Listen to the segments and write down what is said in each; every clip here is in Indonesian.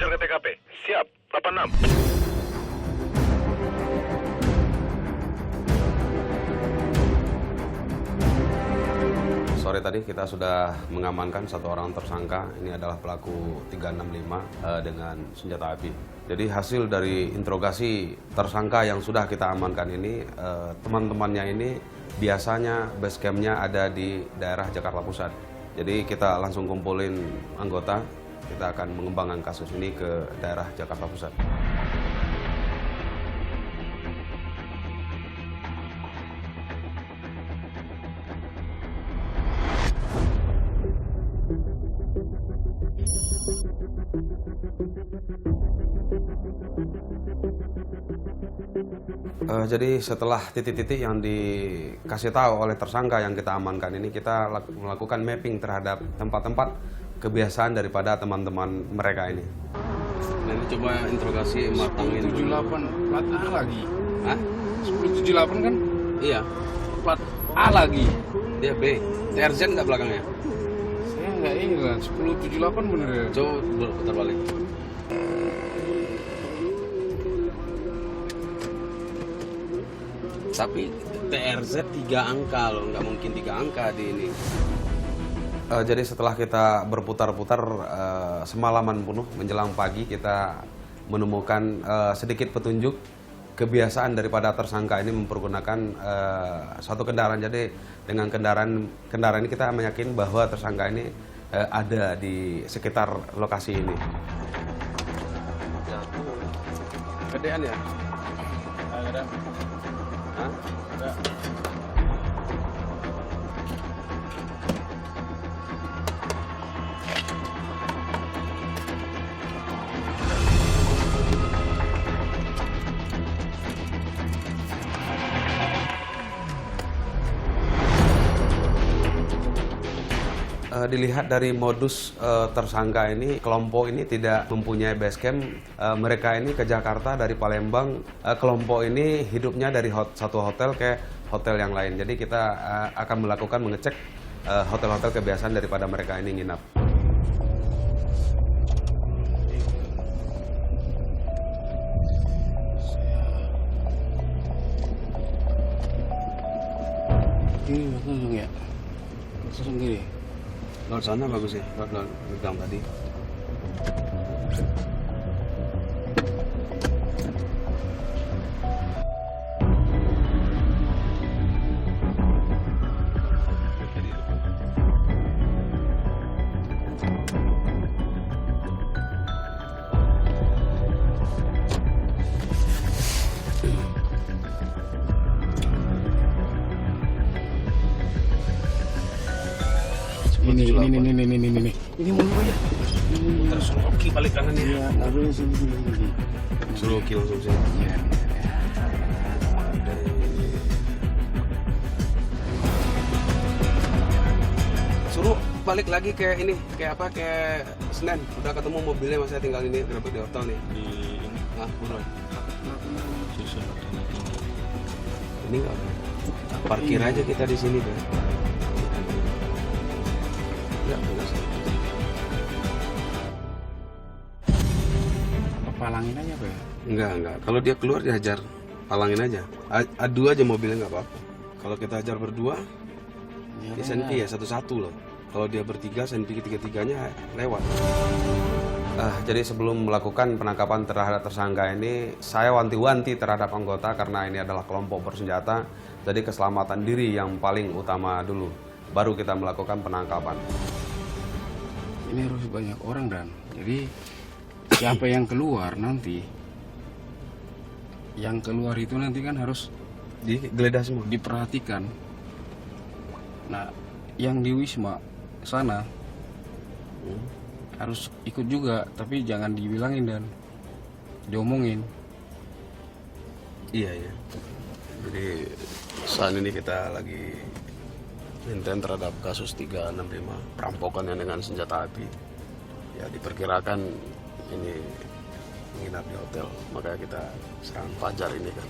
hajar ke TKP. Siap, 86. Sore tadi kita sudah mengamankan satu orang tersangka. Ini adalah pelaku 365 dengan senjata api. Jadi hasil dari interogasi tersangka yang sudah kita amankan ini, teman-temannya ini biasanya base camp-nya ada di daerah Jakarta Pusat. Jadi kita langsung kumpulin anggota, kita akan mengembangkan kasus ini ke daerah Jakarta Pusat. Jadi setelah titik-titik yang dikasih tahu oleh tersangka yang kita amankan ini, kita melakukan mapping terhadap tempat-tempat kebiasaan daripada teman-teman mereka ini. Nah, ini coba interogasi matangin. 1078 plat A lagi. Hah? 1078 kan? Iya. Plat A lagi. Dia B. TRZ nggak belakangnya? Saya nggak ingat. 1078 bener ya? Coba putar balik. Tapi TRZ 3 angka loh, nggak mungkin 3 angka di ini. Jadi setelah kita berputar-putar semalaman penuh menjelang pagi, kita menemukan sedikit petunjuk kebiasaan daripada tersangka ini mempergunakan satu kendaraan. Jadi dengan kendaraan ini kita meyakini bahwa tersangka ini ada di sekitar lokasi ini. Gedean ya? Ada. Hah? Ada. Dilihat dari modus tersangka ini, kelompok ini tidak mempunyai base camp. Mereka ini ke Jakarta dari Palembang. Kelompok ini hidupnya dari satu hotel ke hotel yang lain. Jadi kita akan mengecek hotel-hotel kebiasaan daripada mereka ini nginap. Ini langsung ya? Langsung gini. Lewat sana bagus ya, lewat gang tadi. Ini mau apa ya? Putar suruh Oki balik kanan ya. Iya, nggak boleh sini. Suruh Oki langsung sini. Iya. Suruh balik lagi ke ini, kayak apa, kayak Senen. Udah ketemu mobilnya, masih tinggal ini, kenapa di hotel nih? Di ini. Nah, buruan. Susun. Ini nggak apa? Parkir aja kita di sini deh. Ya, benar sih. Palangin aja apa ya? Enggak. Kalau dia keluar dihajar, palangin aja. Adu aja mobilnya nggak apa-apa. Kalau kita hajar berdua, di senpi ya satu-satu loh. Kalau dia bertiga, senpi ketiga-tiganya lewat. Jadi sebelum melakukan penangkapan terhadap tersangka ini, saya wanti-wanti terhadap anggota karena ini adalah kelompok bersenjata. Jadi keselamatan diri yang paling utama dulu, baru kita melakukan penangkapan. Ini harus banyak orang dan jadi siapa yang keluar nanti, yang keluar itu nanti kan harus Digeledah semua. diperhatikan. Nah, yang di Wisma sana harus ikut juga, tapi jangan dibilangin dan diomongin. Iya. Jadi saat ini kita lagi intent terhadap kasus 365 perampokan yang dengan senjata api. Ya diperkirakan ini menginap di hotel, makanya kita serangan fajar ini kan.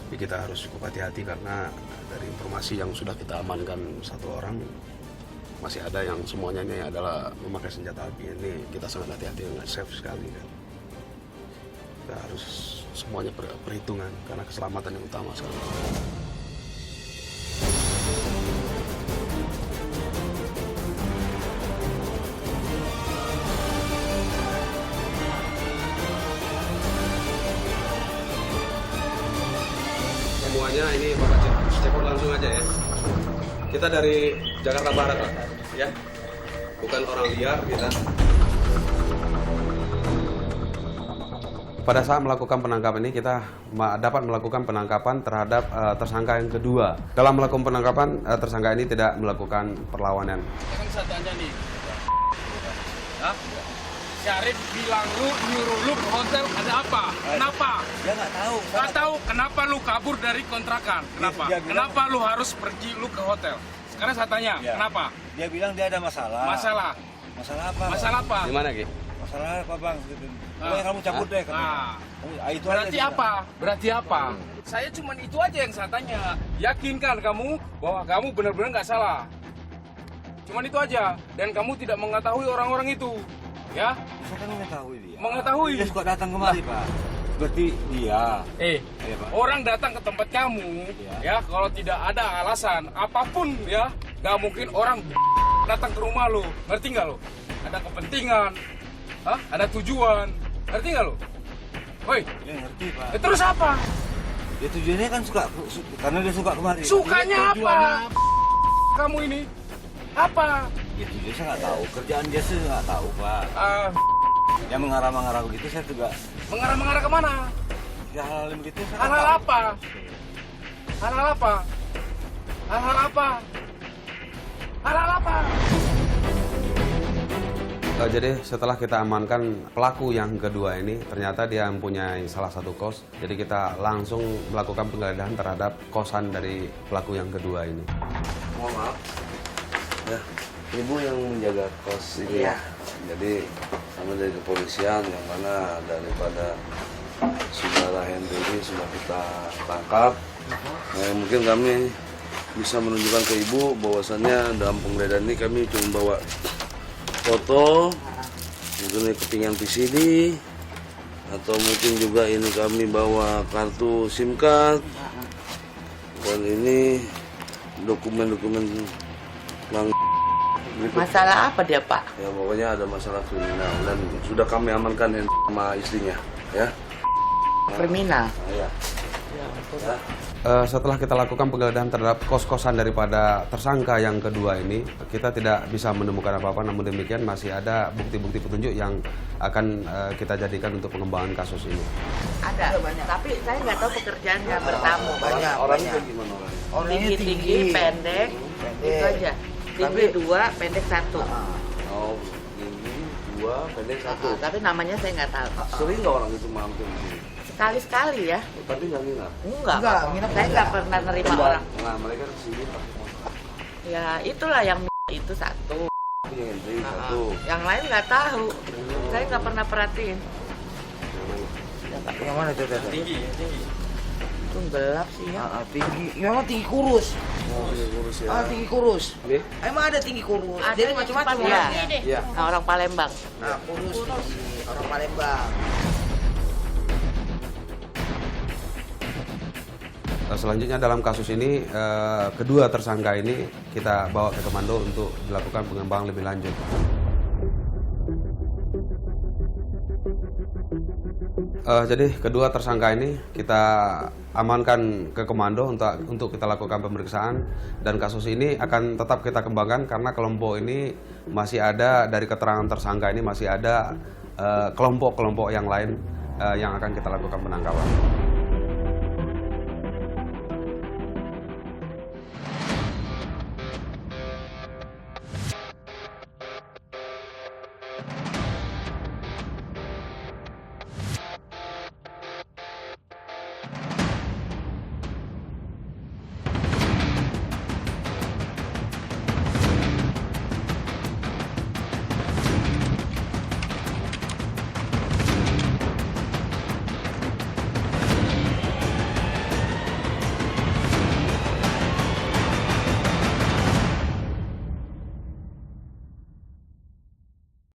Tapi kita harus cukup hati-hati karena dari informasi yang sudah kita amankan satu orang, masih ada yang semuanya ini adalah memakai senjata api. Ini kita sangat hati-hati, nggak safe sekali kan. Kita harus semuanya perhitungan karena keselamatan yang utama sekali. Semuanya ini Bapak cek langsung aja ya. Kita dari Jakarta Barat Pak, ya. Bukan orang liar kita. Pada saat melakukan penangkapan ini kita dapat melakukan penangkapan terhadap tersangka yang kedua. Dalam melakukan penangkapan tersangka ini tidak melakukan perlawanan. Kan saya tanya nih, hah? Syarif bilang lu nyuruh lu ke hotel ada apa? Kenapa? Dia nggak tahu. Nggak tahu kenapa lu kabur dari kontrakan? Kenapa? Dia bilang- Kenapa lu harus pergi lu ke hotel? Sekarang saya tanya, Ya. kenapa? Dia bilang dia ada masalah. Masalah? Masalah apa? Masalah apa? Gimana Ki? Masalah apa bang? Gitu. Pokoknya kamu cabut deh. Itu Berarti aja, apa? Berarti apa? Saya cuma itu aja yang saya tanya. Yakinkan kamu bahwa kamu benar-benar nggak salah? Cuman itu aja. Dan kamu tidak mengetahui orang-orang itu. Ya? Saya kan mengetahui dia. Mengetahui? Dia suka datang kemari pak. Berarti dia. Iya, Pak. Orang datang ke tempat kamu, ya kalau tidak ada alasan apapun ya, nggak mungkin orang datang ke rumah lo, ngerti nggak lo? Ada kepentingan, ada tujuan, ngerti nggak lo? Woi, Dia ngerti pak. terus apa? Dia tujuannya kan suka karena dia suka kemari. Sukanya apa? Kamu ini apa? Ya tujuannya saya nggak tahu. Kerjaan dia sih nggak tahu pak. Yang mengarah-mengarah begitu saya juga. Mengarah-mengarah kemana? Ya hal-hal begitu saya nggak Hal-hal tahu. apa? Hal-hal apa? Hal-hal apa? Hal-hal apa? Jadi setelah kita amankan pelaku yang kedua ini, ternyata dia mempunyai salah satu kos. Jadi kita langsung melakukan penggeledahan terhadap kosan dari pelaku yang kedua ini. Mohon maaf, ya, ibu yang menjaga kos ini ya. Jadi kami dari kepolisian yang mana daripada saudara Hendri ini sudah kita tangkap. Nah, mungkin kami bisa menunjukkan ke ibu bahwasannya dalam penggeledahan ini kami cuma bawa foto, mungkin ini kepingan PCD, atau mungkin juga ini kami bawa kartu SIM card, dan ini dokumen-dokumen yang Masalah apa dia, Pak? ya pokoknya ada masalah kriminal dan sudah kami amankan sama istrinya ya. Kriminal. Ya. Setelah kita lakukan penggeledahan terhadap kos-kosan daripada tersangka yang kedua ini, kita tidak bisa menemukan apa-apa, namun demikian masih ada bukti-bukti petunjuk yang akan kita jadikan untuk pengembangan kasus ini. Ada, tapi saya nggak tahu pekerjaannya bertamu. Orangnya kayak gimana orangnya? Tinggi-tinggi, pendek, itu aja. Tinggi 2, pendek 1. Oh, tinggi 2, pendek 1. Tapi namanya saya nggak tahu. Sering nggak orang itu mampir di sini? Sekali-sekali ya. Tapi nggak nginap. Enggak, saya nggak pernah nerima orang. Nah, mereka kesini pakai motor. Ya itulah yang itu 1. Tapi yang Hendri 1. Yang lain nggak tahu. Saya nggak pernah perhatiin. Yang mana itu? Tinggi. Itu gelap sih ya. Tinggi. Memang tinggi kurus. Oh, ini kurus ya. Tinggi kurus. Ini? Emang ada tinggi kurus. Ada Jadi yang macam-macam cepat, ya. ya. Iya. Nah, orang Palembang. Nah, kurus orang Palembang. Selanjutnya dalam kasus ini, kedua tersangka ini kita bawa ke komando untuk dilakukan pengembangan lebih lanjut. Jadi kedua tersangka ini kita amankan ke komando untuk kita lakukan pemeriksaan, dan kasus ini akan tetap kita kembangkan karena kelompok ini masih ada, dari keterangan tersangka ini masih ada kelompok-kelompok yang lain yang akan kita lakukan penangkapan.